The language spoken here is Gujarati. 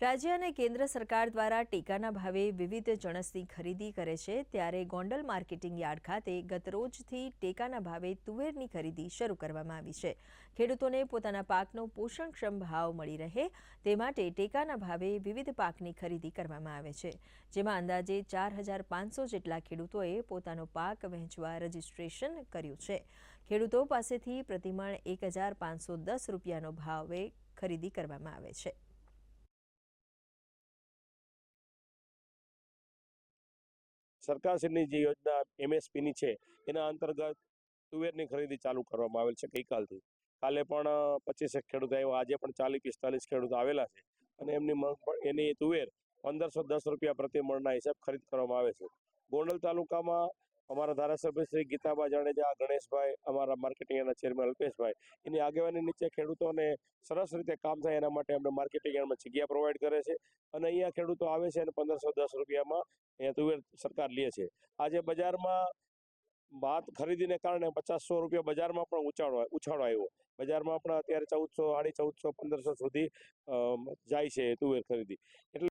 રાજ્ય અને કેન્દ્ર સરકાર દ્વારા ટેકાના ભાવે વિવિધ જણસની ખરીદી કરે છે, ત્યારે ગોંડલ માર્કેટિંગ યાર્ડ ખાતે ગતરોજથી ટેકાના ભાવે તુવેરની ખરીદી શરૂ કરવામાં આવી છે। ખેડૂતોને પોતાના પાકનો પોષણક્ષમ ભાવ મળી રહે તે માટે ટેકાના ભાવે વિવિધ પાકની ખરીદી કરવામાં આવે છે, જેમાં અંદાજે 4500 જેટલા ખેડૂતોએ પોતાનો પાક વહેંચવા રજીસ્ટ્રેશન કર્યું છે। ખેડૂતો પાસેથી પ્રતિમણ 1510 રૂપિયાનો ભાવે ખરીદી કરવામાં આવે છે। સરકારશ્રીની જે યોજના એમએસપીની છે એના અંતર્ગત તુવેરની ખરીદી ચાલુ કરવામાં આવેલ છે ગઈકાલથી। કાલે પણ 25 ખેડૂત આવ્યા, આજે પણ 40-45 ખેડૂત આવેલા છે અને એની તુવેર 1510 રૂપિયા પ્રતિ મણના હિસાબ ખરીદ કરવામાં આવે છે। ગોંડલ તાલુકામાં અમારા ધારાસભ્ય શ્રી ગીતાબા જાડેજા, ગણેશભાઈ, અમારા માર્કેટિંગના ચેરમેન અલ્પેશભાઈ, એની આગેવાની નીચે ખેડૂતોને સરસ રીતે કામ થાય એના માટે અમને માર્કેટિંગ યાર્ડમાં જગ્યા પ્રોવાઈડ કરે છે અને અહીંયા ખેડૂતો આવે છે અને 1510 રૂપિયામાં અહીંયા તુવેર સરકાર લે છે। આજે બજારમાં ભાત ખરીદીને કારણે 50-100 રૂપિયા બજારમાં પણ ઉછાળો આવ્યો। બજારમાં પણ અત્યારે 1400, 1450, 1500 સુધી જાય છે તુવેર ખરીદી। એટલે